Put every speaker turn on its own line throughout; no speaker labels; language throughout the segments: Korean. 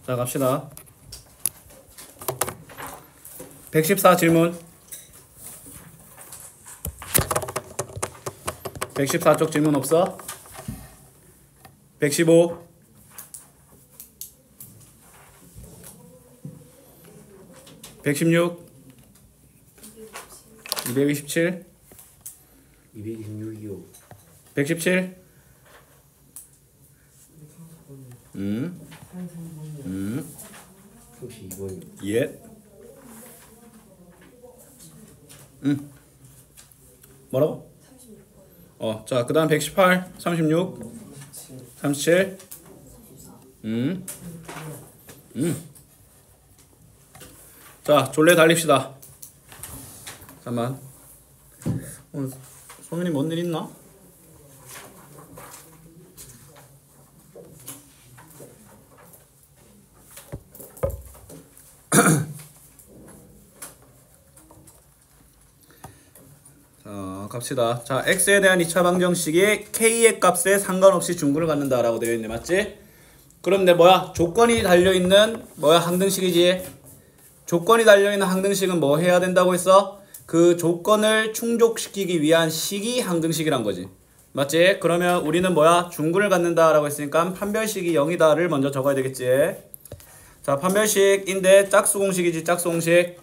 자, 갑시다. 114 질문. 114쪽 질문 없어? 115. 116. 227.
226이요.
117.
혹시 2번이요?
예. 뭐라고? 자, 그 다음 118, 36, 37. 자, 졸래 달립시다. 잠깐만. 오늘 소민이 뭔 일 있나? 자, 갑시다. 자, x에 대한 2차 방정식이 k의 값에 상관없이 중근을 갖는다라고 되어 있네, 맞지? 그럼 내 뭐야? 조건이 달려있는 뭐야? 항등식이지? 조건이 달려있는 항등식은 뭐 해야 된다고 했어? 그 조건을 충족시키기 위한 식이 항등식이란 거지. 맞지? 그러면 우리는 뭐야? 중근을 갖는다라고 했으니까 판별식이 0이다를 먼저 적어야 되겠지? 자, 판별식인데 짝수공식이지, 짝수공식.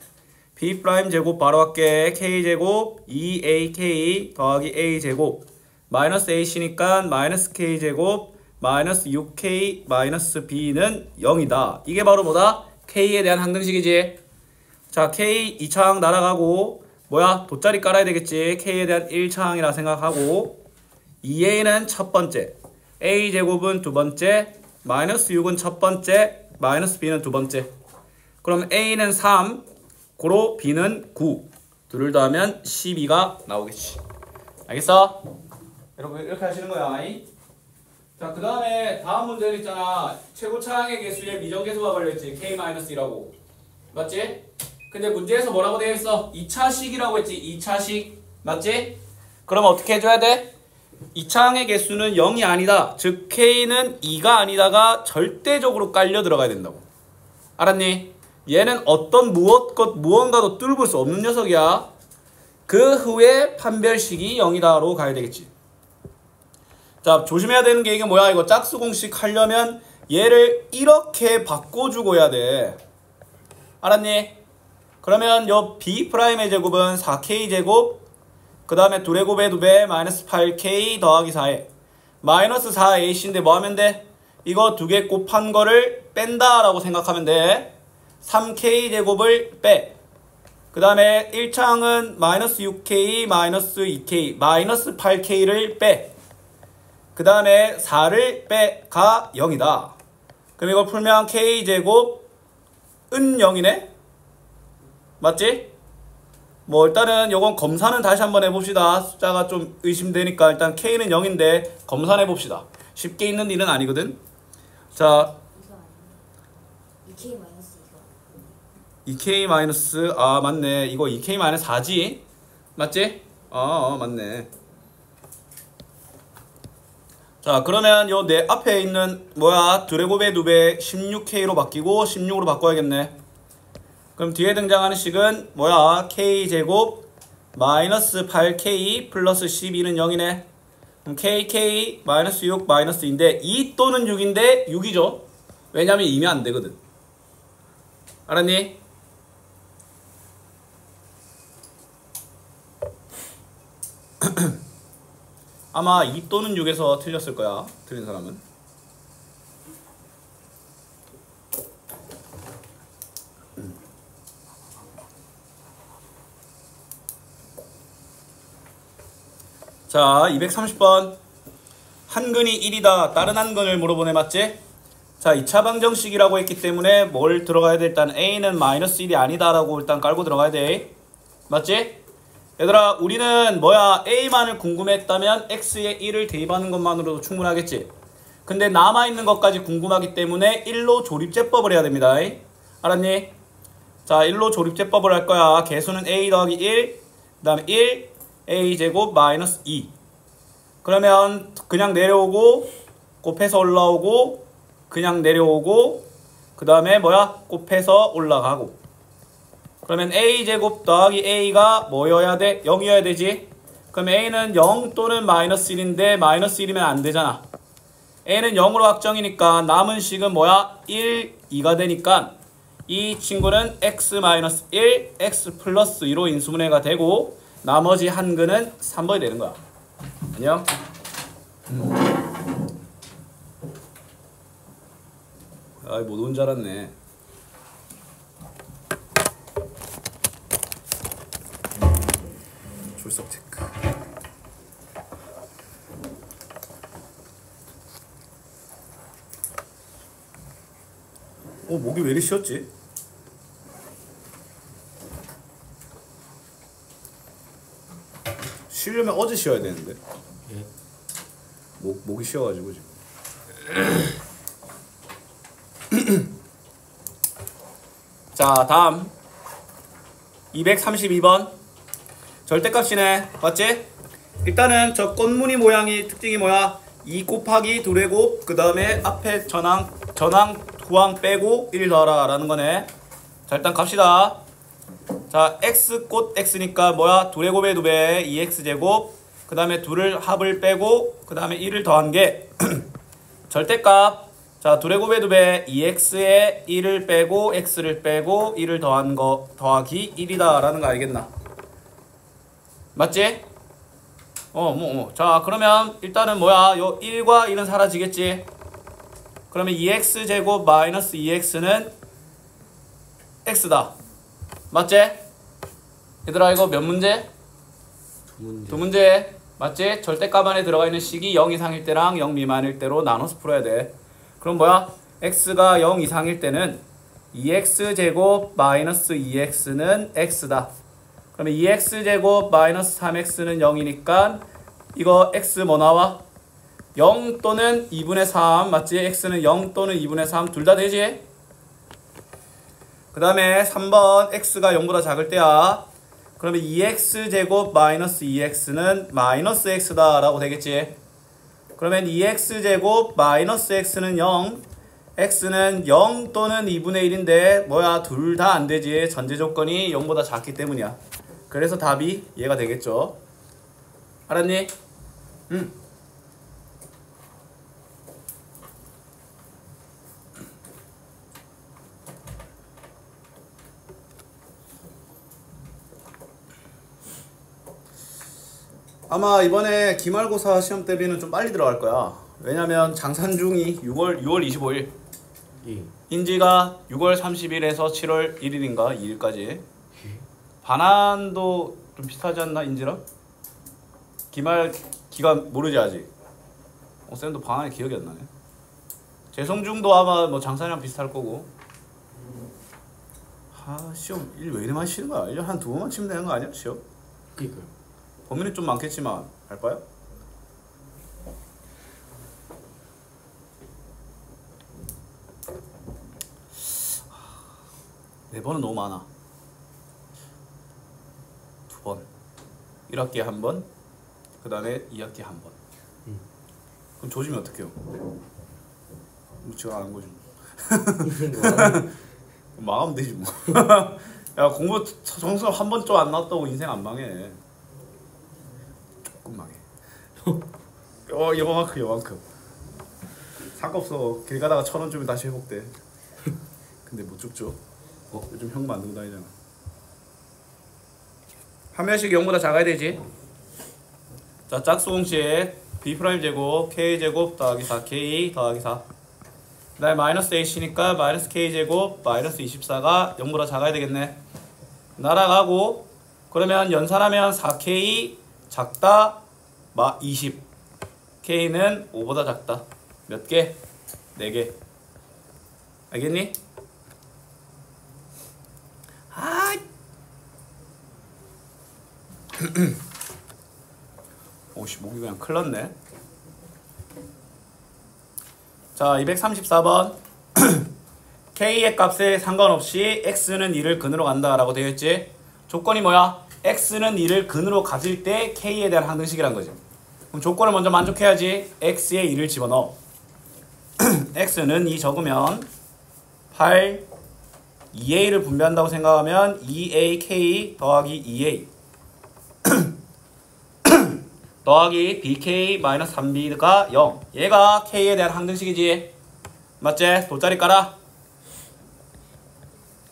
B'제곱 바로 할게. K제곱 2AK 더하기 A제곱 마이너스 AC니까 마이너스 K제곱 마이너스 6K 마이너스 B는 0이다. 이게 바로 뭐다? K에 대한 항등식이지. 자, K 2차항 날아가고 뭐야? 돗자리 깔아야 되겠지. K에 대한 1차항이라 생각하고 2A는 첫 번째, A제곱은 두 번째, 마이너스 6은 첫 번째, 마이너스 B는 두 번째. 그럼 A는 3, 고로 B는 9. 둘을 더하면 12가 나오겠지. 알겠어? 여러분 이렇게 하시는 거야. 자, 그 다음에 다음 문제는 있잖아. 최고 차항의 개수에 미정계수가 걸려있지. K-1이라고. 맞지? 근데 문제에서 뭐라고 되어 있어? 2차식이라고 했지. 2차식. 맞지? 그럼 어떻게 해줘야 돼? 2차항의 개수는 0이 아니다. 즉 K는 2가 아니다가 절대적으로 깔려 들어가야 된다고. 알았니? 얘는 어떤 무언가도 뚫을 수 없는 녀석이야. 그 후에 판별식이 0이다로 가야 되겠지. 자, 조심해야 되는 게 이게 뭐야? 이거 짝수공식 하려면 얘를 이렇게 바꿔주고 해야 돼. 알았니? 그러면 요 B'의 제곱은 4K제곱 그 다음에 2의 곱에 2배 마이너스 8K 더하기 4에 마이너스 4AC인데 뭐 하면 돼? 이거 두 개 곱한 거를 뺀다 라고 생각하면 돼. 3K제곱을 빼. 그 다음에 1차항은 마이너스 6K 마이너스 2K 마이너스 8K를 빼. 그 다음에 4를 빼가 0이다. 그럼 이거 풀면 K제곱 은 0이네? 맞지? 뭐 일단은 요건 검사는 다시 한번 해봅시다. 숫자가 좀 의심되니까 일단 K는 0인데 검사는 해봅시다. 쉽게 있는 일은 아니거든. 자, 2K 마이너스 아 맞네. 이거 2K 마이너스 4지? 맞지? 맞네. 자, 그러면 요 내 앞에 있는 뭐야? 2의 곱에 2배 16K로 바뀌고 16으로 바꿔야겠네. 그럼 뒤에 등장하는 식은 뭐야? K제곱 마이너스 8K 플러스 12는 0이네. 그럼 KK 마이너스 6 마이너스 2인데 2 또는 6인데 6이죠. 왜냐면 2면 안 되거든. 알았니? 아마 2 또는 6에서 틀렸을 거야. 틀린 사람은. 자, 230번. 한근이 1이다. 다른 한근을 물어보네. 맞지? 자, 2차 방정식이라고 했기 때문에 뭘 들어가야 돼? 일단 A는 마이너스 1이 아니다 라고 일단 깔고 들어가야 돼. 맞지? 얘들아, 우리는 뭐야? A만을 궁금했다면 X에 1을 대입하는 것만으로도 충분하겠지? 근데 남아있는 것까지 궁금하기 때문에 1로 조립제법을 해야 됩니다. 알았니? 자, 1로 조립제법을 할 거야. 개수는 A 더하기 1, 그 다음에 1, A제곱 마이너스 2. 그러면 그냥 내려오고 곱해서 올라오고 그냥 내려오고 그 다음에 뭐야? 곱해서 올라가고. 그러면 a제곱 더하기 a가 뭐여야 돼? 0이어야 되지? 그럼 a는 0 또는 마이너스 1인데 마이너스 1이면 안 되잖아. a는 0으로 확정이니까 남은 식은 뭐야? 1, 2가 되니까 이 친구는 x-1, x 플러스 2로 인수분해가 되고 나머지 한근은 3번이 되는 거야. 안녕? 아이 못 온 줄 알았네. 출석 체크. 목이 왜 이리 쉬었지? 쉬려면 어제 쉬어야 되는데.
예.
목이 쉬어가지고 지금. 자, 다음 232번 절대값이네. 맞지? 일단은 저 꽃무늬 모양이 특징이 뭐야? 2 곱하기 2의 곱, 그 다음에 앞에 전항 후항 빼고 1 더하라 라는 거네. 자, 일단 갑시다. 자, x 꽃 x니까 뭐야? 2의 곱에 2배 2x제곱, 그 다음에 2를 합을 빼고 그 다음에 1을 더한 게 절대값. 자, 2의 곱에 2배 2x에 1을 빼고 x를 빼고 1을 더한 거 더하기 1이다 라는 거 알겠나? 맞지? 자, 그러면 일단은 뭐야? 요 1과 1은 사라지겠지? 그러면 2x제곱 마이너스 2x는 x다. 맞지? 얘들아 이거 몇 문제? 두 문제. 맞지? 절대값 안에 들어가 있는 식이 0 이상일 때랑 0 미만일 때로 나눠서 풀어야 돼. 그럼 뭐야? x가 0 이상일 때는 2x제곱 마이너스 2x는 x다. 그러면 2x제곱 마이너스 3x는 0이니까 이거 x 뭐 나와? 0 또는 2분의 3. 맞지? x는 0 또는 2분의 3 둘 다 되지? 그 다음에 3번 x가 0보다 작을 때야. 그러면 2x제곱 마이너스 2x는 마이너스 x다 라고 되겠지. 그러면 2x제곱 마이너스 x는 0, x는 0 또는 2분의 1인데 뭐야? 둘 다 안 되지. 전제 조건이 0보다 작기 때문이야. 그래서 답이 얘가 되겠죠. 알았니? 응. 아마 이번에 기말고사 시험 대비는 좀 빨리 들어갈 거야. 왜냐면 장산중이 6월 25일.
예.
인지가 6월 30일에서 7월 1일인가 2일까지. 반환도 좀 비슷하지 않나 인지랑? 기말 기간 모르지 아직. 쌤도 반환이 기억이 안 나네. 재성중도 아마 뭐 장산이랑 비슷할 거고. 시험 일 왜 이리 많이 치는 거야? 1년 한 2번만 치면 되는 거 아니야 시험?
그니까요.
범위는 좀 많겠지만 할까요? 네 번은 너무 많아. 2번 1학기에 한 번, 그 다음에 2학기에 한 번. 그럼 조지면 어떡해요? 제가 아는 거지 뭐. 망하면 되지 뭐. 야 공부 점수 한 번 좀 안 나왔다고 인생 안 망해. 조금 망해. 요만큼 상관없어. 길 가다가 1,000원 주면 다시 회복돼. 근데 못 죽죠. 요즘 형 만들고 다니잖아. 한 면씩 0보다 작아야 되지. 자, 짝수 공식 b'제곱 k제곱 더하기 4k 더하기 4. 그 다음에 마이너스 h니까 마이너스 k제곱 마이너스 24가 0보다 작아야 되겠네. 날아가고 그러면 연산하면 4k 작다 20. k는 5보다 작다. 몇 개? 4개. 알겠니? 오씨 목이 그냥 큰일 났네. 자 234번 k의 값에 상관없이 x는 2를 근으로 간다 라고 되어 있지. 조건이 뭐야? x는 2를 근으로 가질 때 k에 대한 항등식이란 거지. 그럼 조건을 먼저 만족해야지. x에 2를 집어넣어. x는 2 적으면 8 2a를 분배한다고 생각하면 2ak 더하기 2a 더하기 bk 마이너스 3b가 0. 얘가 k에 대한 항등식이지. 맞지? 돗자리 깔아.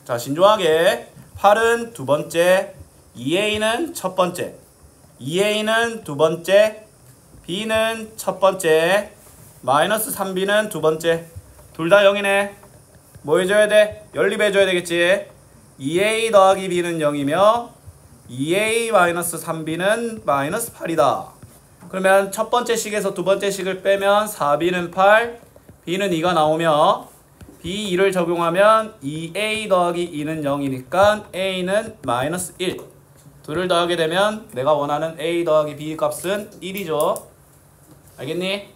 자, 신중하게. 8은 두 번째, 2a는 첫 번째, 2a는 두 번째, b는 첫 번째, 마이너스 3b는 두 번째. 둘 다 0이네. 뭐 해줘야 돼? 연립해줘야 되겠지. 2a 더하기 b는 0이며 2a 마이너스 3b는 마이너스 8이다. 그러면 첫 번째 식에서 두 번째 식을 빼면 4b는 8, b는 2가 나오며 b2를 적용하면 2a 더하기 2는 0이니까 a는 마이너스 1. 둘을 더하게 되면 내가 원하는 a 더하기 b 값은 1이죠. 알겠니?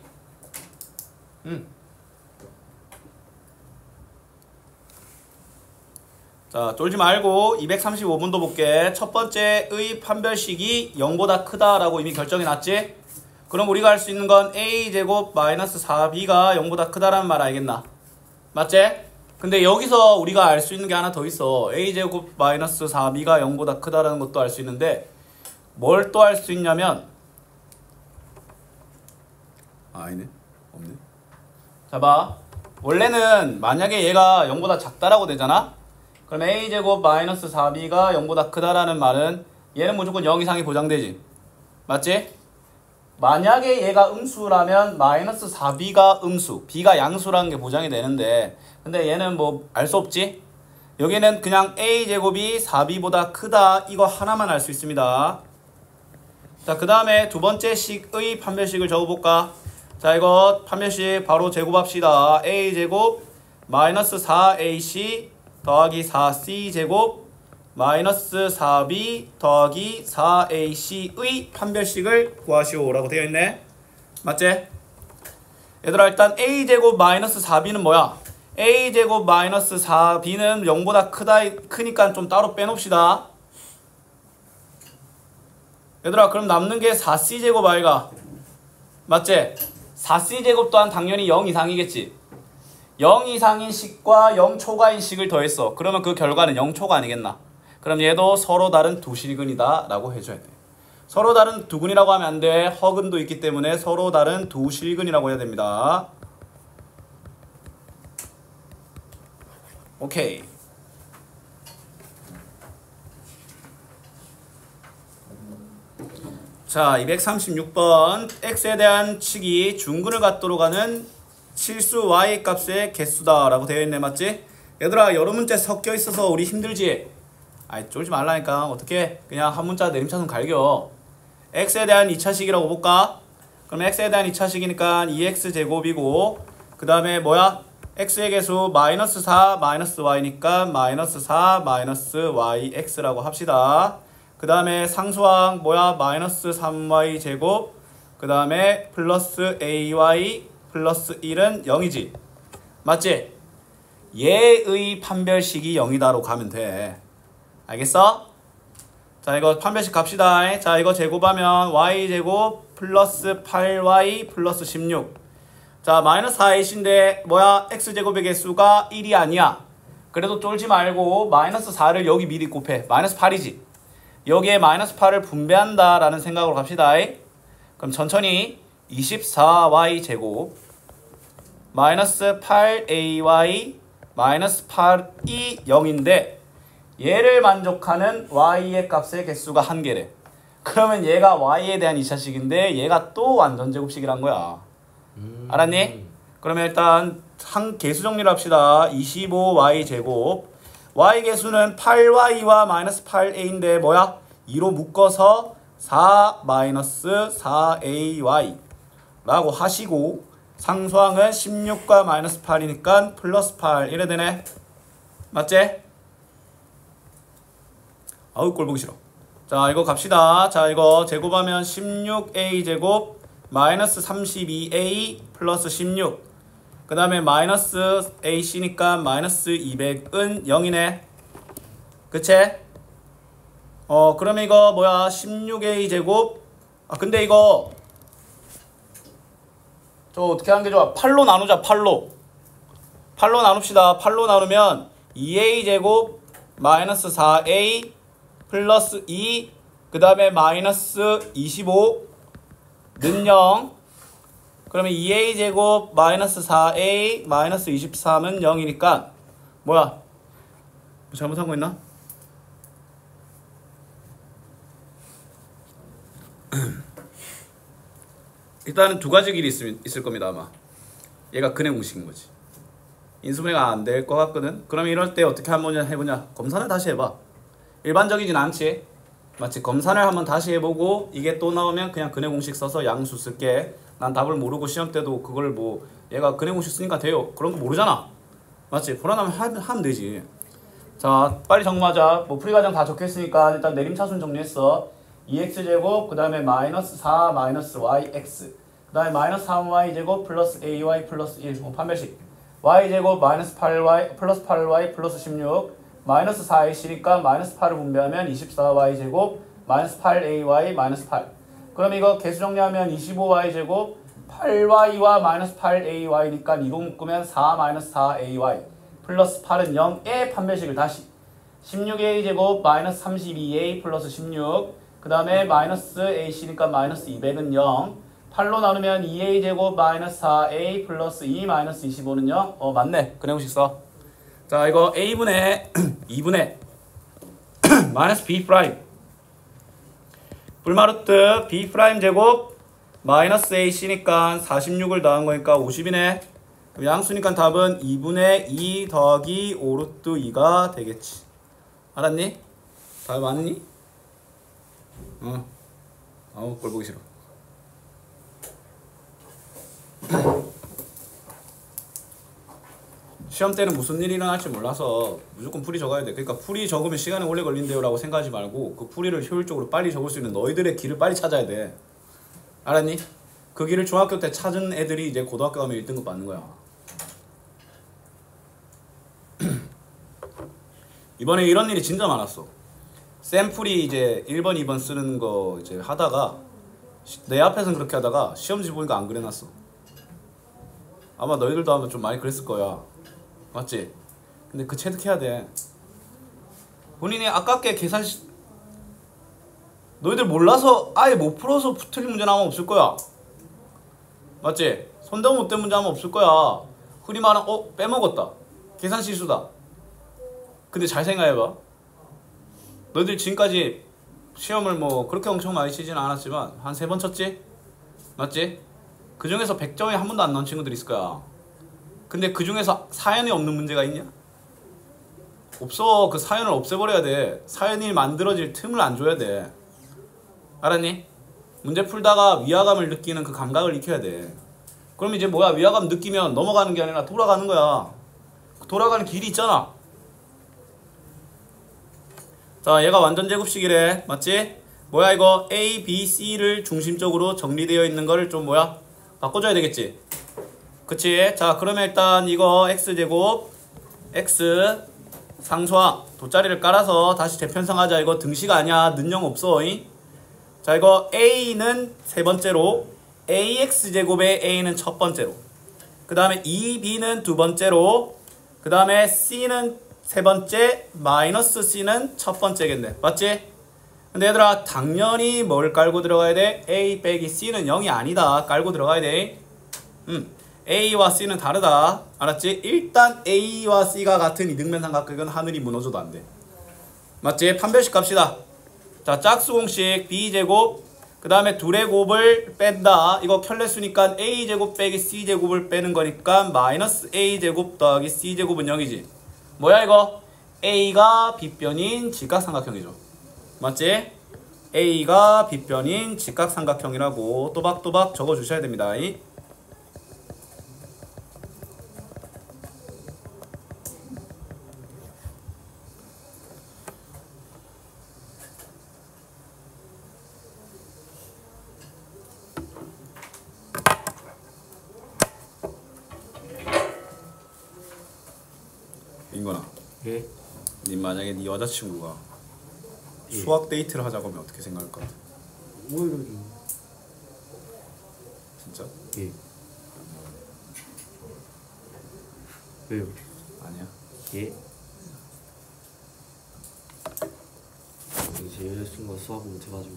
자, 쫄지 말고 235번도 볼게. 첫 번째의 판별식이 0보다 크다라고 이미 결정이 났지? 그럼 우리가 할 수 있는 건 a제곱 마이너스 4b가 0보다 크다라는 말 알겠나? 맞지? 근데 여기서 우리가 알 수 있는 게 하나 더 있어. a제곱 마이너스 4b가 0보다 크다라는 것도 알 수 있는데 뭘 또 알 수 있냐면 아니네. 없네. 자, 봐. 원래는 만약에 얘가 0보다 작다라고 되잖아? 그럼 a제곱 마이너스 4b가 0보다 크다라는 말은 얘는 무조건 0 이상이 보장되지. 맞지? 만약에 얘가 음수라면 마이너스 4b가 음수, b가 양수라는 게 보장이 되는데 근데 얘는 뭐 알 수 없지? 여기는 그냥 a제곱이 4b보다 크다 이거 하나만 알 수 있습니다. 자, 그 다음에 두 번째 식의 판별식을 적어볼까? 자, 이거 판별식 바로 제곱합시다. a제곱 마이너스 4ac 더하기 4c제곱 마이너스 4b 더하기 4ac의 판별식을 구하시오 라고 되어 있네. 맞지? 얘들아, 일단 a제곱 마이너스 4b는 뭐야? a제곱 마이너스 4b는 0보다 크니까 좀 따로 빼놓읍시다. 얘들아, 그럼 남는 게 4c제곱 아이가? 맞지? 4c제곱 또한 당연히 0 이상이겠지. 0 이상인 식과 0 초과인 식을 더했어. 그러면 그 결과는 0 초가 아니겠나? 그럼 얘도 서로 다른 두 실근이다 라고 해줘야 돼. 서로 다른 두 근이라고 하면 안 돼. 허근도 있기 때문에 서로 다른 두 실근이라고 해야 됩니다. 오케이. 자, 236번 x에 대한 식이 중근을 갖도록 하는 실수 y 값의 개수다 라고 되어 있네. 맞지? 얘들아, 여러 문제 섞여 있어서 우리 힘들지? 아이, 쫄지 말라니까. 어떻게 그냥 한 문자 내림차순 갈겨. x에 대한 2차식이라고 볼까? 그럼 x에 대한 2차식이니까 2x제곱이고 그 다음에 뭐야? x의 개수 마이너스 4 마이너스 y니까 마이너스 4 마이너스 yx라고 합시다. 그 다음에 상수항 뭐야? 마이너스 3y 제곱 그 다음에 플러스 ay 플러스 1은 0이지. 맞지? 얘의 판별식이 0이다로 가면 돼. 알겠어? 자, 이거 판별식 갑시다. 자, 이거 제곱하면 y제곱 플러스 8y 플러스 16. 자, 마이너스 4ac인데 뭐야? x제곱의 개수가 1이 아니야. 그래도 쫄지 말고 마이너스 4를 여기 미리 곱해. 마이너스 8이지. 여기에 마이너스 8을 분배한다 라는 생각으로 갑시다. 그럼 천천히 24y 제곱 마이너스 8ay 마이너스 8이 0인데 얘를 만족하는 y의 값의 개수가 1개래. 그러면 얘가 y에 대한 2차식인데 얘가 또 완전제곱식이란 거야. 알았니? 그러면 일단 한 개수 정리를 합시다. 25y 제곱 y 개수는 8y와 마이너스 8a인데 뭐야? 2로 묶어서 4 마이너스 4ay 라고 하시고 상수항은 16과 마이너스 8이니까 플러스 8 이래 되네. 맞지? 아우, 꼴 보기 싫어. 자, 이거 갑시다. 자, 이거 제곱하면 16a 제곱 마이너스 32a 플러스 16 그 다음에 마이너스 ac니까 마이너스 200은 0이네. 그치? 그러면 이거 뭐야? 16a 제곱 근데 이거 저 어떻게 하는 게 좋아? 8로 나누자. 8로 8로 나눕시다. 8로 나누면 2a 제곱 마이너스 4a 플러스 2 그 다음에 마이너스 25는 0. 그러면 2a 제곱 마이너스 4a 마이너스 23은 0이니까 뭐야? 잘못한 거 있나? 일단은 두 가지 길이 있을 겁니다. 아마 얘가 근해 공식인 거지. 인수분해가 안 될 것 같거든. 그러면 이럴 때 어떻게 한번 해보냐? 검산을 다시 해봐. 일반적이진 않지. 마치 검산을 한번 다시 해보고 이게 또 나오면 그냥 근해 공식 써서 양수 쓸게. 난 답을 모르고 시험 때도 그걸 뭐 얘가 근해 공식 쓰니까 돼요. 그런 거 모르잖아. 맞지? 불안하면 하면 되지. 자, 빨리 정리하자. 뭐 풀이 과정 다 적혀있으니까 일단 내림차순 정리했어. 2x제곱 그 다음에 마이너스 4 마이너스 yx 그 다음에 마이너스 3y제곱 플러스 ay 플러스 1 판별식 y제곱 마이너스 8y 플러스 8y 플러스 16 마이너스 4ac니까 마이너스 8을 분배하면 24y제곱 마이너스 8ay 마이너스 8 그럼 이거 개수 정리하면 25y제곱 8y와 마이너스 8ay니까 이거 묶으면 4 마이너스 4ay 플러스 8은 0의 판별식을 다시 16a제곱 마이너스 32a 플러스 16 그 다음에 마이너스 ac니까 마이너스 200은 0 8로 나누면 2a제곱 마이너스 4a 플러스 2 마이너스 25는 0 맞네. 근해 공식 써. 자 이거 a분의 2분의 마이너스 b 프라임 불마루트 b 프라임 제곱 마이너스 ac니까 46을 더한 거니까 50이네. 양수니까 답은 2분의 2 더하기 5루트 2가 되겠지. 알았니? 답 맞니? 아우 꼴 보기 싫어. 시험 때는 무슨 일이 일어날지 몰라서 무조건 풀이 적어야 돼. 그러니까 풀이 적으면 시간이 오래 걸린대요 라고 생각하지 말고 그 풀이를 효율적으로 빨리 적을 수 있는 너희들의 길을 빨리 찾아야 돼. 알았니? 그 길을 중학교 때 찾은 애들이 이제 고등학교 가면 1등급 받는 거야. 이번에 이런 일이 진짜 많았어. 샘플이 이제 1번, 2번 쓰는 거 이제 하다가 내 앞에서는 그렇게 하다가 시험지 보니까 안 그려놨어. 아마 너희들도 하면 좀 많이 그랬을 거야. 맞지? 근데 그 체득해야 돼. 본인이 아깝게 너희들 몰라서 아예 못 풀어서 틀린 문제 나오면 없을 거야. 맞지? 손대고 못된 문제 하면 없을 거야. 흔히 말하는 빼먹었다. 계산 실수다. 근데 잘 생각해봐. 너희들 지금까지 시험을 뭐 그렇게 엄청 많이 치지는 않았지만 한 3번 쳤지? 맞지? 그 중에서 100점에 한 번도 안 나온 친구들이 있을 거야. 근데 그 중에서 사연이 없는 문제가 있냐? 없어. 그 사연을 없애버려야 돼. 사연이 만들어질 틈을 안 줘야 돼. 알았니? 문제 풀다가 위화감을 느끼는 그 감각을 익혀야 돼. 그럼 이제 뭐야? 위화감 느끼면 넘어가는 게 아니라 돌아가는 거야. 돌아가는 길이 있잖아. 자, 얘가 완전 제곱식이래. 맞지? 뭐야 이거 A, B, C를 중심적으로 정리되어 있는 거를 좀 뭐야? 바꿔줘야 되겠지? 그치? 자, 그러면 일단 이거 X제곱 X 상수항 돗자리를 깔아서 다시 재편성하자. 이거 등식 아니야. 는영 없어. 자, 이거 A는 세 번째로 AX제곱의 A는 첫 번째로 그 다음에 2B는 두 번째로 그 다음에 C는 세 번째 마이너스 C는 첫 번째겠네. 맞지? 근데 얘들아 당연히 뭘 깔고 들어가야 돼? A 빼기 C는 0이 아니다. 깔고 들어가야 돼. A와 C는 다르다. 알았지? 일단 A와 C가 같은 이등변 삼각형은 하늘이 무너져도 안 돼. 맞지? 판별식 갑시다. 자, 짝수 공식 B제곱 그 다음에 둘의 곱을 뺀다. 이거 켤레수니까 A제곱 빼기 C제곱을 빼는 거니까 마이너스 A제곱 더하기 C제곱은 0이지. 뭐야 이거? A가 빗변인 직각삼각형이죠. 맞지? A가 빗변인 직각삼각형이라고 또박또박 적어주셔야 됩니다. 인건아.
예?
니 만약에 네 여자친구가
예.
수학 데이트를 하자고 하면 어떻게 생각할 것 같아?
오히려
진짜?
예. 왜요?
아니야.
예? 제 여자친구가 수학을 못해가지고.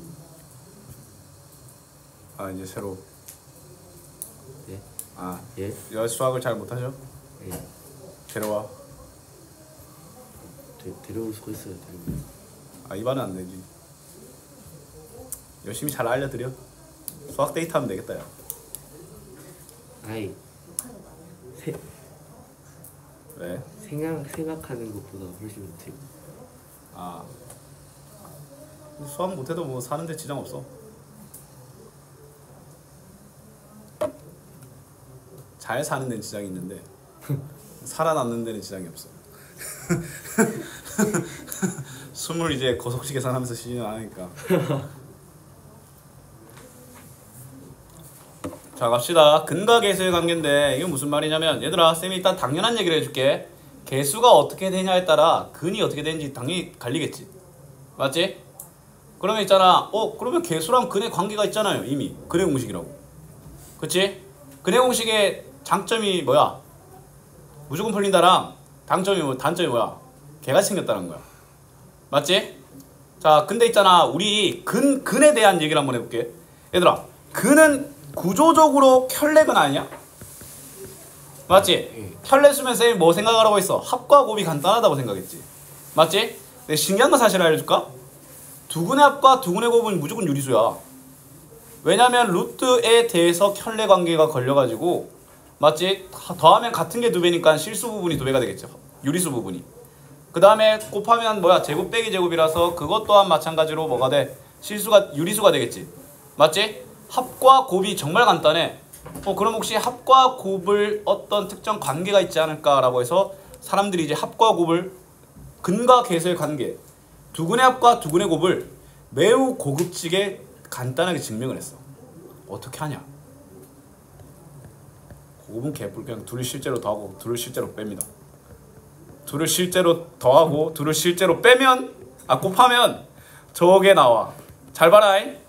아 이제 새로.
예?
아
예?
여 수학을 잘 못하죠?
예.
데려와.
데려올 수가 있어요. 데려올.
아 이반은 안 되지. 열심히 잘 알려드려. 수학 데이트 하면 되겠다 야.
아이
왜?
생각하는 것보다 훨씬 못해요.
아 수학 못해도 뭐 사는데 지장 없어. 잘 사는 데는 지장이 있는데 살아남는 데는 지장이 없어. 숨을 이제 거속시 계산하면서 쉬지는 않으니까. 자 갑시다. 근과 계수의 관계인데 이게 무슨 말이냐면 얘들아 쌤이 일단 당연한 얘기를 해줄게. 계수가 어떻게 되냐에 따라 근이 어떻게 되는지 당연히 갈리겠지. 맞지? 그러면 있잖아 그러면 계수랑 근의 관계가 있잖아요. 이미 근의 공식이라고. 그치? 근의 공식의 장점이 뭐야? 무조건 풀린다랑 단점이 뭐야? 개같이 생겼다는 거야. 맞지? 자 근데 있잖아 우리 근에 대한 얘기를 한번 해볼게. 얘들아 근은 구조적으로 켤레근 아니야? 맞지? 켤레 수면 쌤이 뭐 생각하라고 했어? 합과 곱이 간단하다고 생각했지. 맞지? 근데 신기한 거 사실 알려줄까? 두근의 합과 두근의 곱은 무조건 유리수야. 왜냐면 루트에 대해서 켤레 관계가 걸려가지고 맞지? 더하면 같은 게 2배니까 실수 부분이 2배가 되겠죠. 유리수 부분이. 그 다음에 곱하면 뭐야? 제곱 빼기 제곱이라서 그것 또한 마찬가지로 뭐가 돼? 유리수가 되겠지. 맞지? 합과 곱이 정말 간단해. 그럼 혹시 합과 곱을 어떤 특정 관계가 있지 않을까라고 해서 사람들이 이제 합과 곱을 근과 계수의 관계 두근의 합과 두근의 곱을 매우 고급지게 간단하게 증명을 했어. 어떻게 하냐? 곱은 개뿔 그냥 둘을 실제로 더하고 둘을 실제로 뺍니다. 둘을 실제로 더하고 둘을 실제로 빼면 곱하면 저게 나와. 잘 봐라잉.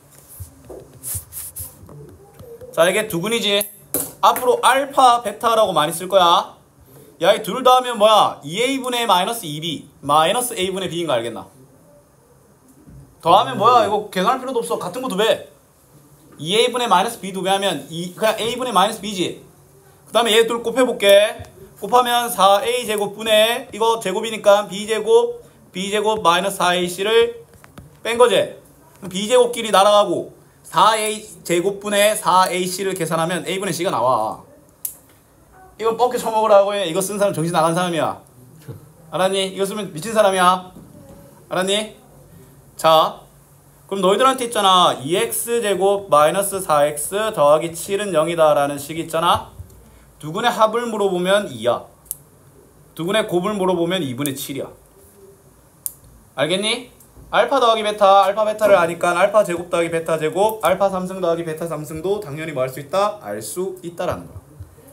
자 이게 두근이지. 앞으로 알파 베타라고 많이 쓸 거야. 야 이 둘 더하면 뭐야? 2a분의 마이너스 2b 마이너스 a분의 b인 거 알겠나? 더하면 뭐야? 이거 계산할 필요도 없어. 같은 거 2배. 2a분의 마이너스 b 2배 하면 그냥 a분의 마이너스 b지. 그 다음에 얘 둘 곱해볼게. 곱하면 4a 제곱분의 이거 제곱이니까 b제곱 마이너스 4ac를 뺀 거지. b제곱끼리 날아가고 4a 제곱분의 4ac를 계산하면 a분의 c가 나와. 이거 뻑게 쳐먹으라고 해. 이거 쓴 사람 정신 나간 사람이야. 알았니? 이거 쓰면 미친 사람이야. 알았니? 자 그럼 너희들한테 있잖아 2x제곱 마이너스 4x 더하기 7은 0이다 라는 식이 있잖아. 두근의 합을 물어보면 2야. 두근의 곱을 물어보면 2분의 7이야. 알겠니? 알파 더하기 베타, 알파 베타를 아니까 알파 제곱 더하기 베타 제곱, 알파 3승 더하기 베타 3승도 당연히 뭐 할 수 있다? 알 수 있다라는 거야.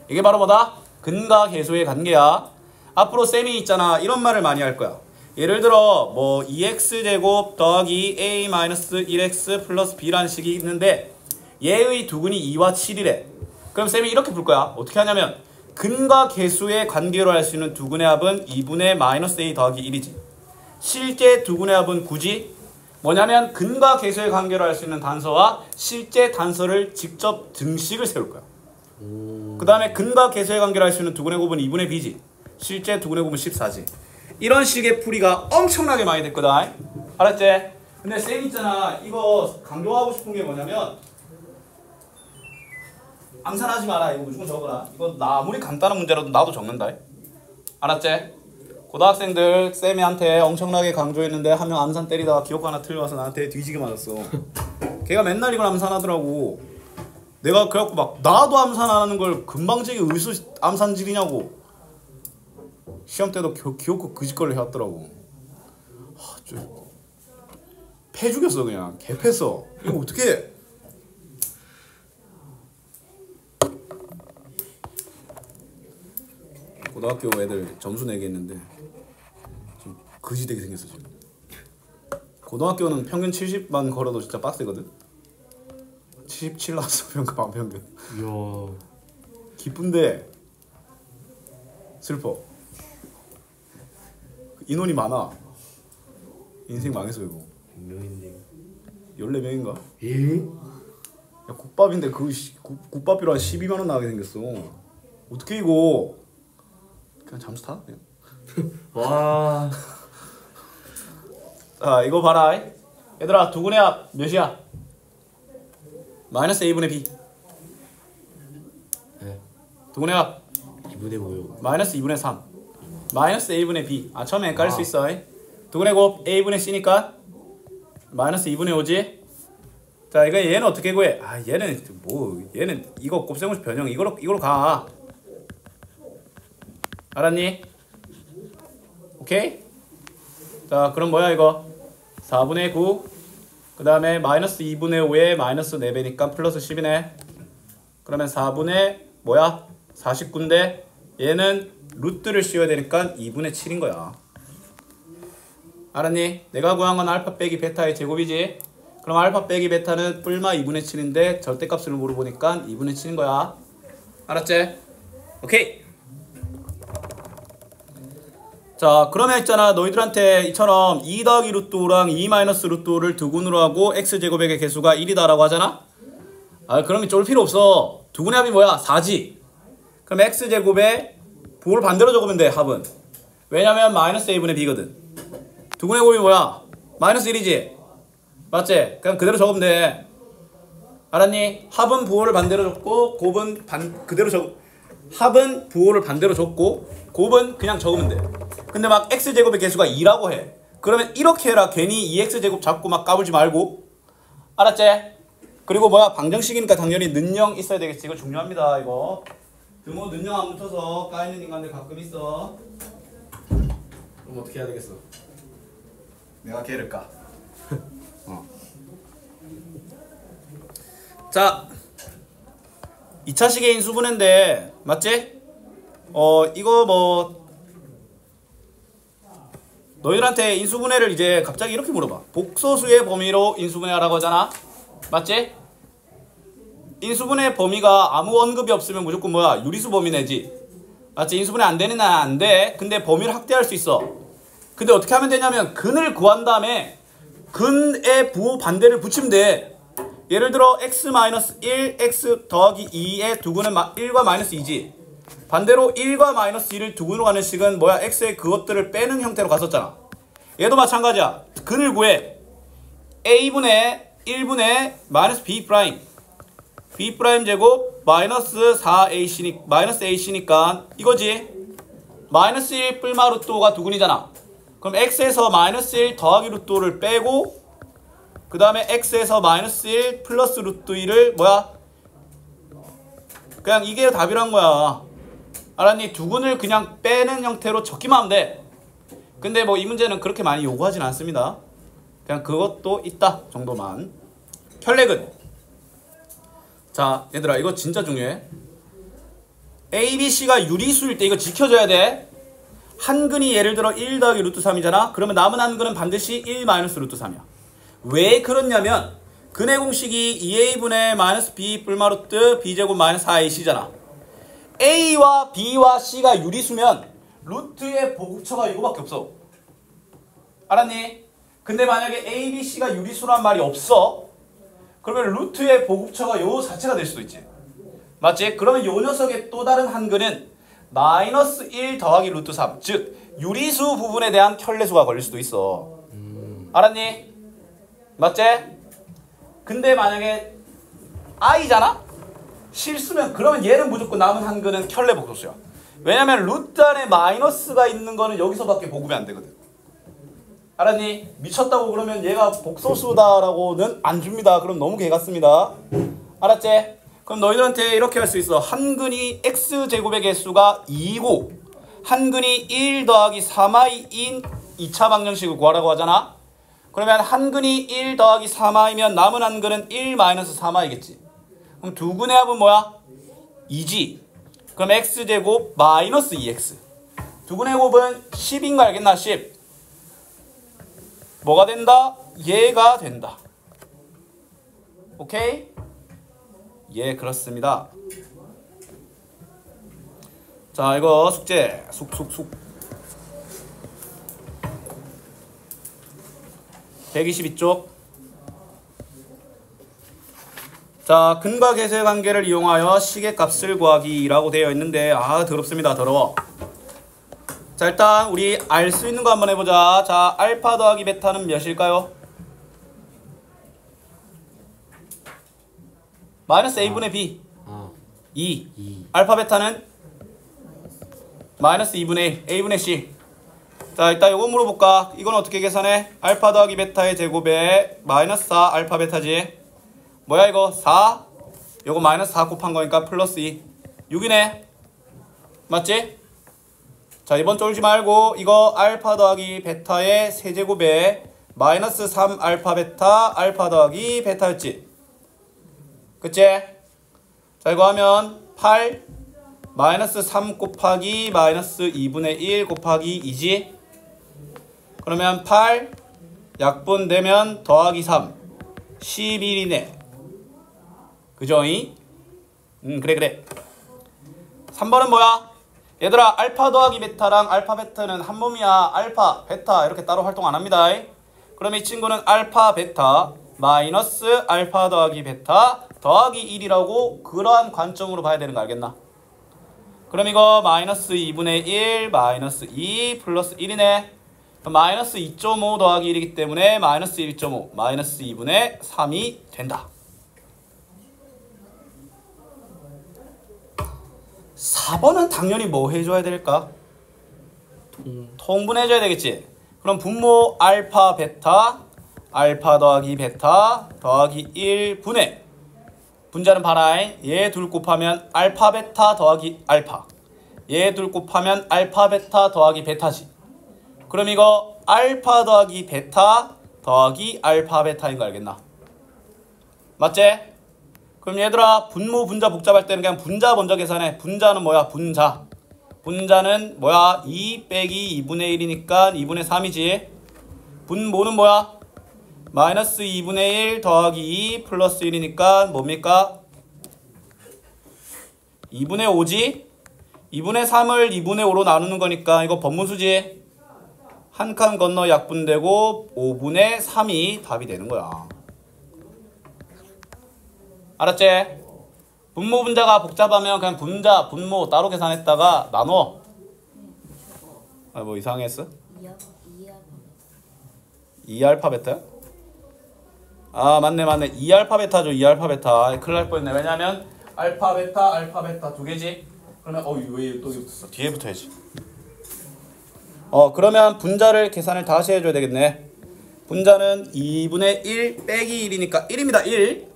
이게 바로 뭐다? 근과 계수의 관계야. 앞으로 쌤이 있잖아 이런 말을 많이 할 거야. 예를 들어 뭐 2x제곱 더하기 a-1x 플러스 b라는 식이 있는데 얘의 두근이 2와 7이래. 그럼 쌤이 이렇게 풀 거야. 어떻게 하냐면 근과 계수의 관계로 할 수 있는 두근의 합은 2분의 마이너스 a 더하기 1이지. 실제 두근의 합은 굳이 뭐냐면 근과 계수의 관계로 할 수 있는 단서와 실제 단서를 직접 등식을 세울 거야. 그 다음에 근과 계수의 관계로 할 수 있는 두근의 곱은 2분의 b지. 실제 두근의 곱은 14지. 이런 식의 풀이가 엄청나게 많이 됐거든. 알았지? 근데 쌤 있잖아 이거 강조하고 싶은 게 뭐냐면 암산하지 마라. 이거 무조건 적어라. 이거 아무리 간단한 문제라도 나도 적는다. 알았지? 고등학생들 쌤이한테 엄청나게 강조했는데 한 명 암산 때리다가 기억 하나 틀려서 나한테 뒤지게 맞았어. 걔가 맨날 이걸 암산하더라고. 내가 그래갖고 막 나도 암산 안 하는 걸 금방지게 의수 암산질이냐고. 시험 때도 기억고 그 짓거리를 해왔더라고. 패 죽였어 그냥. 개패어. 이거 어떻게 해? 고등학교 애들 점수 내기 했는데 좀 거지되게 생겼어 지금. 고등학교는 평균 70만 걸어도 진짜 빡세거든. 77 나왔어 평균.
이야.
기쁜데 슬퍼. 인원이 많아. 인생 망했어 이거.
100명인데.
14명인가?
예?
야 국밥인데 국밥비로 한 12만 원 나가게 생겼어. 어떻게 이거? 그냥 잠수 타? 그냥.
와.
자 이거 봐라. 얘들아 두근의 합 몇이야? 마이너스 a분의 b.
네.
두근의 합
2분의 5요.
마이너스 2분의 3. 마이너스 a분의 b. 아 처음에 헷갈릴 수 있어. 두근의 곱 a분의 c니까 마이너스 2분의 5지. 자 이거 얘는 어떻게 구해? 아 얘는 뭐 얘는 이거 곱셈공식 변형 이걸로 가. 알았니? 오케이? 자 그럼 뭐야 이거 4분의 9 그 다음에 마이너스 2분의 5에 마이너스 4배니까 플러스 10이네. 그러면 4분의 뭐야 49인데 얘는 루트를 씌워야 되니까 2분의 7인 거야. 알았니? 내가 구한 건 알파 빼기 베타의 제곱이지. 그럼 알파 빼기 베타는 뿔마 2분의 7인데 절대값을 물어보니까 2분의 7인 거야. 알았지? 오케이. 자 그러면 있잖아 너희들한테 이처럼 2 더하기 루트 5랑 2 마이너스 루트 5를 두근으로 하고 x제곱의 개수가 1이다 라고 하잖아. 아 그러면 쫄 필요 없어. 두근의 합이 뭐야? 4지. 그럼 x제곱에 부호를 반대로 적으면 돼 합은. 왜냐면 마이너스 a분의 b거든. 두근의 곱이 뭐야? 마이너스 1이지. 맞지? 그냥 그대로 적으면 돼. 알았니? 합은 부호를 반대로 적고 곱은 그대로 합은 부호를 반대로 적고 곱은 그냥 적으면 돼. 근데 막 x제곱의 개수가 2라고 해. 그러면 이렇게 해라. 괜히 2x제곱 잡고 막 까불지 말고. 알았지? 그리고 뭐야 방정식이니까 당연히 는영 있어야 되겠지. 이거 중요합니다. 이거 등호 는영 안 붙어서 까이는 인간들 가끔 있어. 그럼 어떻게 해야 되겠어? 내가 걔를 까. 자 2차식의 인수분해인데 맞지? 이거 뭐 너희들한테 인수분해를 이제 갑자기 이렇게 물어봐. 복소수의 범위로 인수분해하라고 하잖아. 맞지? 인수분해 범위가 아무 언급이 없으면 무조건 뭐야? 유리수 범위 내지. 맞지? 인수분해 안 되는 날 안 돼. 근데 범위를 확대할 수 있어. 근데 어떻게 하면 되냐면 근을 구한 다음에 근의 부호 반대를 붙이면 돼. 예를 들어 x-1 x 더하기 2의 두근은 1과 마이너스 2지. 반대로 1과 마이너스 2를 두근으로 가는 식은 뭐야? x의 그것들을 빼는 형태로 갔었잖아. 얘도 마찬가지야. 근을 구해. a분의 1분의 마이너스 b 프라임 b 프라임 제곱 마이너스 4ac 마이너스 ac니까 이거지. 마이너스 1 뿔마 루트 5가 두근이잖아. 그럼 x에서 마이너스 1 더하기 루트 5를 빼고 그 다음에 x에서 마이너스 1 플러스 루트 2를 뭐야? 그냥 이게 답이란 거야. 알았니? 두근을 그냥 빼는 형태로 적기만 하면 돼. 근데 뭐 이 문제는 그렇게 많이 요구하진 않습니다. 그냥 그것도 있다 정도만. 혈렉은 자 얘들아 이거 진짜 중요해. A, B, C가 유리수일 때 이거 지켜줘야 돼. 한 근이 예를 들어 1 더하기 루트 3이잖아. 그러면 남은 한 근은 반드시 1 마이너스 루트 3이야. 왜 그렇냐면 근의 공식이 2a분의 마이너스 b 뿔마 루트 b제곱 마이너스 4ac잖아. a와 b와 c가 유리수면 루트의 보급처가 이거밖에 없어. 알았니? 근데 만약에 a, b, c가 유리수란 말이 없어. 그러면 루트의 보급처가 요 자체가 될 수도 있지. 맞지? 그러면 요 녀석의 또 다른 한 근은 마이너스 1 더하기 루트 3 즉 유리수 부분에 대한 켤레수가 걸릴 수도 있어. 알았니? 맞지? 근데 만약에 i잖아? 실수면 그러면 얘는 무조건 남은 한 근은 켤레 복소수야. 왜냐면 루트 안에 마이너스가 있는 거는 여기서밖에 보급이 안 되거든. 알았니? 미쳤다고 그러면 얘가 복소수다라고는 안 줍니다. 그럼 너무 개 같습니다. 알았지? 그럼 너희들한테 이렇게 할 수 있어. 한 근이 x제곱의 개수가 2이고 한 근이 1 더하기 3i인 2차 방정식을 구하라고 하잖아. 그러면 한 근이 1 더하기 3i면 남은 한 근은 1 마이너스 3i겠지. 그럼 두 근의 합은 뭐야? 2지. 그럼 x제곱 마이너스 2x. 두 근의 곱은 10인 거 알겠나? 10. 뭐가 된다? 얘가 된다. 오케이? 예, 그렇습니다. 자, 이거 숙제 쑥쑥쑥 122쪽. 자, 근과 계수의 관계를 이용하여 시계값을 구하기라고 되어 있는데 아 더럽습니다. 더러워. 자, 일단 우리 알 수 있는 거 한번 해보자. 자, 알파 더하기 베타는 몇일까요? 마이너스 a분의 b 2.
2.
알파 베타는 마이너스 2분의 1 a분의 c. 자, 일단 이거 물어볼까? 이건 어떻게 계산해? 알파 더하기 베타의 제곱에 마이너스 4 알파 베타지. 뭐야 이거? 4. 요거 마이너스 4 곱한 거니까 플러스 2. 6이네. 맞지? 자, 이번 쫄지 말고 이거 알파 더하기 베타의 세제곱에 마이너스 3 알파 베타 알파 더하기 베타였지. 그치? 자, 이거 하면 8 마이너스 3 곱하기 마이너스 2분의 1 곱하기 2지. 그러면 8 약분 되면 더하기 3 11이네. 그죠잉? 그래. 3번은 뭐야? 얘들아, 알파 더하기 베타랑 알파 베타는 한 몸이야. 알파, 베타 이렇게 따로 활동 안 합니다. 그럼 이 친구는 알파 베타 마이너스 알파 더하기 베타 더하기 1이라고 그러한 관점으로 봐야 되는 거 알겠나? 그럼 이거 마이너스 2분의 1 마이너스 2 플러스 1이네. 마이너스 2.5 더하기 1이기 때문에 마이너스 1.5 마이너스 2분의 3이 된다. 4번은 당연히 뭐 해줘야 될까? 통분해줘야 되겠지. 그럼 분모 알파 베타 알파 더하기 베타 더하기 1분의 분자는 봐라잉. 얘 둘 곱하면 알파 베타 더하기 알파, 얘 둘 곱하면 알파 베타 더하기 베타지. 그럼 이거 알파 더하기 베타 더하기 알파 베타인 거 알겠나? 맞지? 그럼 얘들아, 분모 분자 복잡할 때는 그냥 분자 먼저 계산해. 분자는 뭐야? 분자. 분자는 뭐야? 2 빼기 2분의 1이니까 2분의 3이지. 분모는 뭐야? 마이너스 2분의 1 더하기 2 플러스 1이니까 뭡니까? 2분의 5지? 2분의 3을 2분의 5로 나누는 거니까 이거 번문수지? 한 칸 건너 약분되고 5분의 3이 답이 되는 거야. 알았지? 분모 분자가 복잡하면 그냥 분자, 분모 따로 계산했다가 나눠. 아, 뭐 이상했어? 2알파 베타야? 아, 맞네. 2알파 베타죠. 2알파 베타. 큰일 날 뻔했네. 왜냐면 알파 베타 두 개지. 그러면 왜 또 여기 붙었어? 뒤에 붙어야지. 그러면 분자를 계산을 다시 해줘야 되겠네. 분자는 2분의 1 빼기 1이니까 1입니다. 1.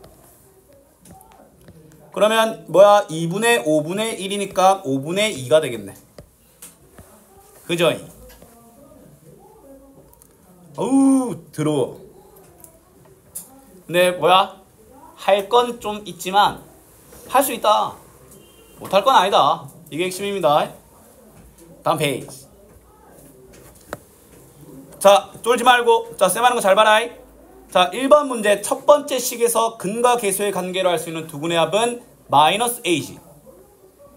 그러면 뭐야? 2분의 5분의 1이니까 5분의 2가 되겠네. 그죠? 어우, 더러워. 근데 뭐야? 할 건 좀 있지만 할 수 있다. 못할 건 아니다. 이게 핵심입니다. 다음 페이지. 자, 쫄지 말고 자, 쌤 하는 거 잘 봐라. 자, 1번 문제 첫 번째 식에서 근과 계수의 관계로 할 수 있는 두근의 합은 마이너스 a지.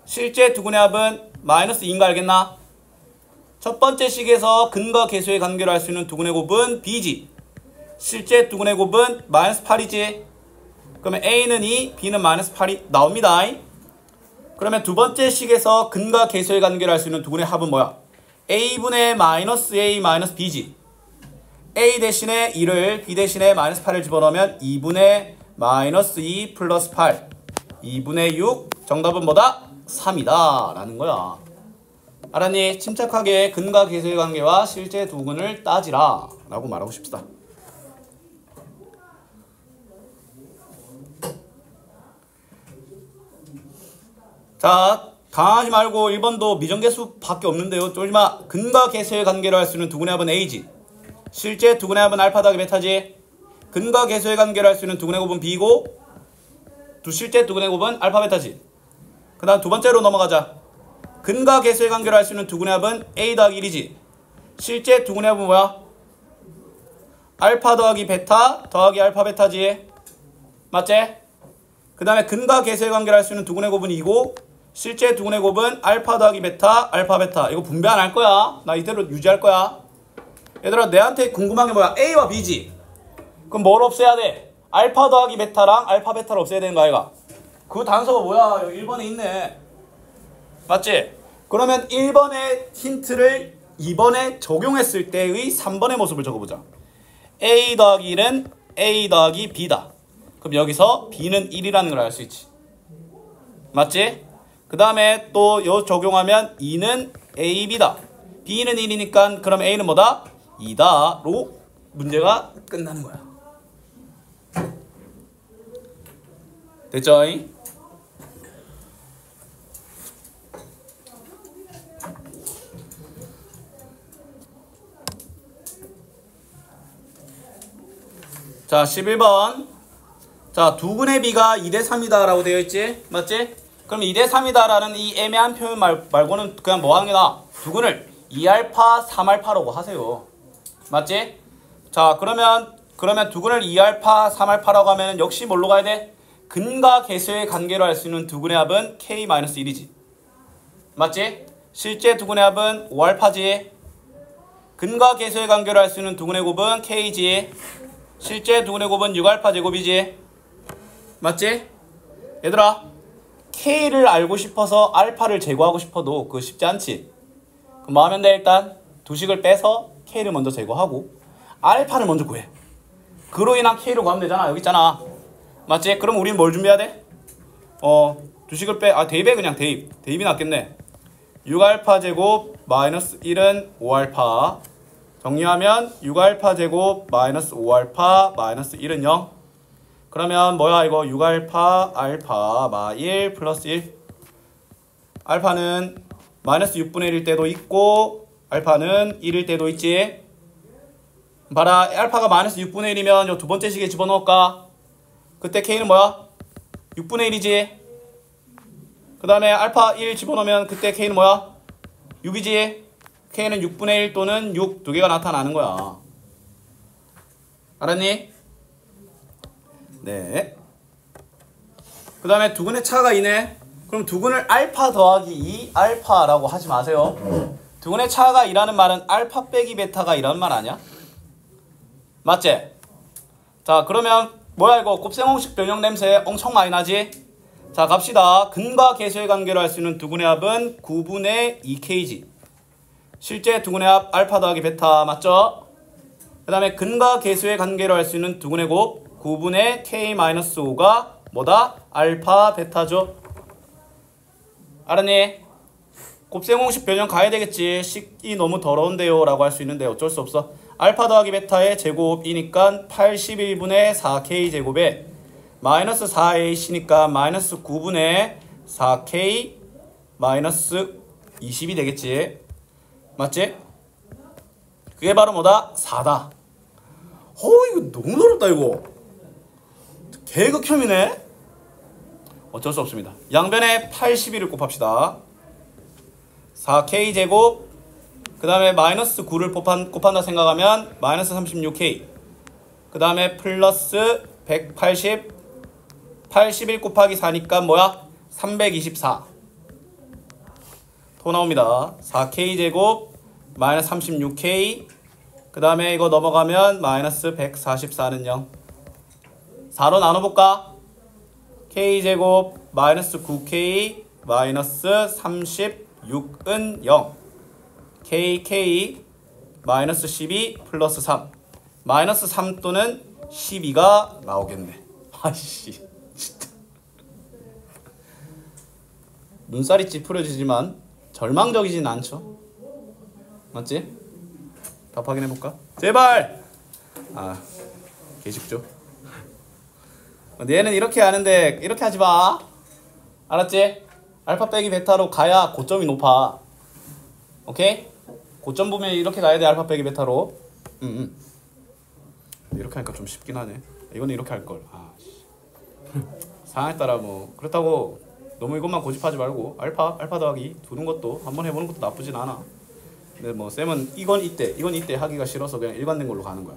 실제 두근의 합은 마이너스 2인 거 알겠나? 첫 번째 식에서 근과 계수의 관계로 할 수 있는 두근의 곱은 b지. 실제 두근의 곱은 마이너스 8이지. 그러면 a는 2, b는 마이너스 8이 나옵니다. 그러면 두 번째 식에서 근과 계수의 관계로 할 수 있는 두근의 합은 뭐야? a분의 마이너스 a 마이너스 b지. a 대신에 2를 b 대신에 마이너스 8을 집어넣으면 2분의 마이너스 2 플러스 8 2분의 6 정답은 뭐다? 3이다 라는 거야. 알았니? 침착하게 근과 계수의 관계와 실제 두근을 따지라 라고 말하고 싶다. 자, 당하지 말고 1번도 미정계수 밖에 없는데요. 쫄지마. 근과 계수의 관계로 할 수 있는 두근의 합은 a지. 실제 두근의 합은 알파 더하기 베타지. 근과 계수의 관계로 할 수 있는 두근의 곱은 b고 실제 두근의 곱은 알파 베타지. 그 다음 두 번째로 넘어가자. 근과 계수의 관계로 할 수 있는 두근의 합은 a 더하기 1이지. 실제 두근의 합은 뭐야? 알파 더하기 베타 더하기 알파 베타지. 맞지? 그 다음에 근과 계수의 관계로 할 수 있는 두근의 곱은 2고 실제 두근의 곱은 알파 더하기 베타, 알파 베타. 이거 분배 안 할 거야. 나 이대로 유지할 거야. 얘들아, 내한테 궁금한 게 뭐야? A와 B지. 그럼 뭘 없애야 돼? 알파 더하기 베타랑 알파 베타를 없애야 되는 거 아이가? 그 단서가 뭐야? 여기 1번에 있네. 맞지? 그러면 1번의 힌트를 2번에 적용했을 때의 3번의 모습을 적어보자. A 더하기 1은 A 더하기 B다. 그럼 여기서 B는 1이라는 걸 알 수 있지. 맞지? 그 다음에 또 요 적용하면 2는 AB다. B는 1이니까 그럼 A는 뭐다? 2다. 로 문제가 끝나는 거야. 됐죠? 자, 11번. 자, 두근의 B가 2대3이다 라고 되어 있지? 맞지? 그럼 2대3이다 라는 이 애매한 표현 말고는 그냥 뭐 하는 게 나아? 두근을 2알파, 3알파라고 하세요. 맞지? 자, 그러면 두근을 2알파, 3알파라고 하면 역시 뭘로 가야 돼? 근과 계수의 관계로 할 수 있는 두근의 합은 K-1이지. 맞지? 실제 두근의 합은 5알파지. 근과 계수의 관계로 할 수 있는 두근의 곱은 K지. 실제 두근의 곱은 6알파 제곱이지. 맞지? 얘들아, K를 알고 싶어서 알파를 제거하고 싶어도 그거 쉽지 않지. 그럼 뭐 하면 돼? 일단 두식을 빼서 K를 먼저 제거하고 알파를 먼저 구해. 그로 인한 K를 구하면 되잖아. 여기 있잖아. 맞지? 그럼 우리는 뭘 준비해야 돼? 두식을 대입해. 그냥 대입이 낫겠네. 6알파 제곱 마이너스 1은 5알파. 정리하면 6알파 제곱 마이너스 5알파 마이너스 1은 0. 그러면 뭐야 이거? 6알파 알파 마 1 플러스 1. 알파는 마이너스 6분의 1일 때도 있고 알파는 1일 때도 있지. 봐라, 알파가 마이너스 6분의 1이면 요 두 번째 식에 집어넣을까? 그때 K는 뭐야? 6분의 1이지. 그 다음에 알파 1 집어넣으면 그때 K는 뭐야? 6이지. K는 6분의 1 또는 6 두 개가 나타나는 거야. 알았니? 네. 그 다음에 두근의 차가 2네. 그럼 두근을 알파 더하기 2 알파라고 하지 마세요. 두근의 차가 2라는 말은 알파 빼기 베타가 이런 말 아니야? 맞지? 자, 그러면 뭐야 이거? 곱셈공식 변형 냄새 엄청 많이 나지? 자, 갑시다. 근과 계수의 관계로 할 수 있는 두근의 합은 9분의 2K지. 실제 두근의 합 알파 더하기 베타 맞죠? 그 다음에 근과 계수의 관계로 할 수 있는 두근의 곱 9분의 K-5가 뭐다? 알파 베타죠. 알았니? 곱셈공식 변형 가야 되겠지. 식이 너무 더러운데요 라고 할 수 있는데 어쩔 수 없어. 알파 더하기 베타의 제곱이니까 81분의 4K 제곱에 마이너스 4AC니까 마이너스 9분의 4K 마이너스 20이 되겠지. 맞지? 그게 바로 뭐다? 4다. 이거 너무 어렵다 이거. 개극혐이네. 어쩔 수 없습니다. 양변에 81을 곱합시다. 4K 제곱 그 다음에 마이너스 9를 곱한다 생각하면 마이너스 36K 그 다음에 플러스 180 81 곱하기 4니까 뭐야? 324 또 나옵니다. 4K 제곱 마이너스 36K 그 다음에 이거 넘어가면 마이너스 144는 0 4로 나눠볼까? K제곱 마이너스 9K 마이너스 36은 0 KK 마이너스 12 플러스 3 마이너스 3 또는 12가 나오겠네. 아이씨 진짜 눈살이 찌푸려지지만 절망적이진 않죠. 맞지? 답 확인해볼까? 제발! 개쉽죠? 얘는 이렇게 하는데 이렇게 하지마. 알았지? 알파 빼기 베타로 가야 고점이 높아. 오케이? 고점 보면 이렇게 가야 돼. 알파 빼기 베타로. 이렇게 하니까 좀 쉽긴 하네. 이거는 이렇게 할걸. 상황에 따라 뭐 그렇다고 너무 이것만 고집하지 말고 알파 더하기 두는 것도 한번 해보는 것도 나쁘진 않아. 근데 뭐 쌤은 이건 이때 하기가 싫어서 그냥 일관된 걸로 가는 거야.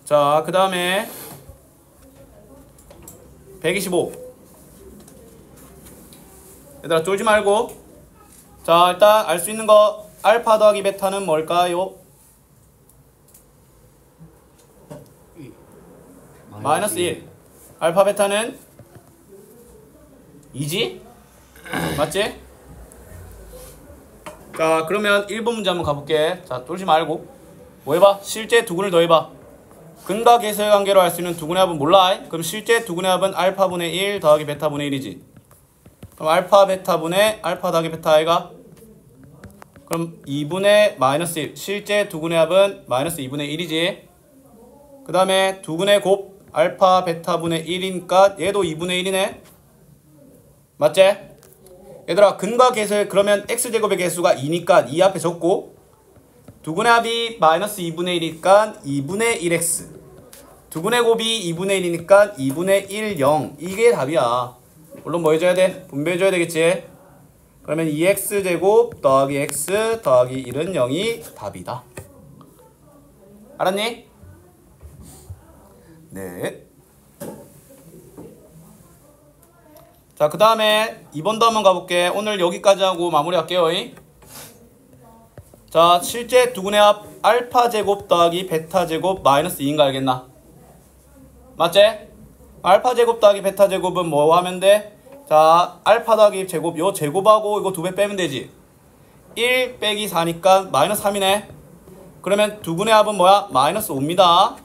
자, 그 다음에 125 얘들아 쫄지 말고. 자 일단 알 수 있는 거 알파 더하기 베타는 뭘까요? 마이너스 1. 알파 베타는 2지? 맞지? 자 그러면 1번 문제 한번 가볼게. 자 쫄지 말고 뭐 해봐? 실제 두근을 더해봐. 근과 계수의 관계로 알 수 있는 두근의 합은 몰라. 그럼 실제 두근의 합은 알파분의 1 더하기 베타분의 1이지. 그럼 알파 베타분의 알파 더하기 베타 아이가? 그럼 2분의 마이너스 1. 실제 두근의 합은 마이너스 2분의 1이지. 그 다음에 두근의 곱 알파 베타분의 1이니까 얘도 2분의 1이네. 맞지? 얘들아 근과 계수의 그러면 x제곱의 개수가 2니까 2 앞에 적고 두근의 합이 마이너스 2분의 1이니까 2분의 1x 두근의 곱이 2분의 1이니까 2분의 1, 0 이게 답이야. 물론 뭐 해줘야 돼? 분배해줘야 되겠지? 그러면 2x제곱 더하기 x 더하기 1은 0이 답이다. 알았니? 네. 자 그 다음에 2번도 한번 가볼게. 오늘 여기까지 하고 마무리할게요. 자 실제 두근의 합 알파 제곱 더하기 베타 제곱 마이너스 2인 거 알겠나? 맞지? 알파 제곱 더하기 베타 제곱은 뭐 하면 돼? 자 알파 더하기 제곱 요 제곱하고 이거 2배 빼면 되지. 1 빼기 4니까 마이너스 3이네. 그러면 두근의 합은 뭐야? 마이너스 5입니다.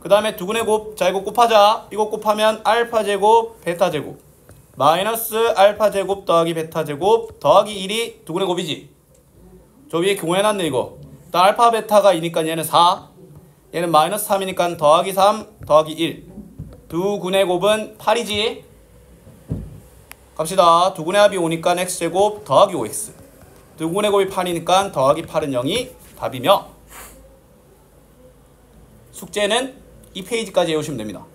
그 다음에 두근의 곱, 자 이거 곱하자. 이거 곱하면 알파 제곱 베타 제곱 마이너스 알파 제곱 더하기 베타 제곱 더하기 1이 두근의 곱이지. 저 위에 경고해놨네 이거. 일단 알파 베타가 2니까 얘는 4 얘는 마이너스 3이니까 더하기 3 더하기 1 두근의 곱은 8이지. 갑시다. 두근의 합이 5니까 x제곱 더하기 5x 두근의 곱이 8이니까 더하기 8은 0이 답이며 숙제는 이 페이지까지 해오시면 됩니다.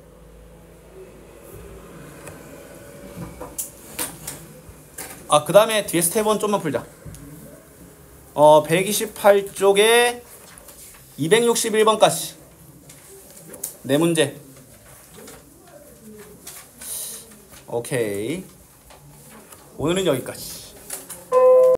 아 그 다음에 뒤에 스텝 1 좀만 풀자. 128쪽에 261번까지 네 문제. 오케이 오늘은 여기까지.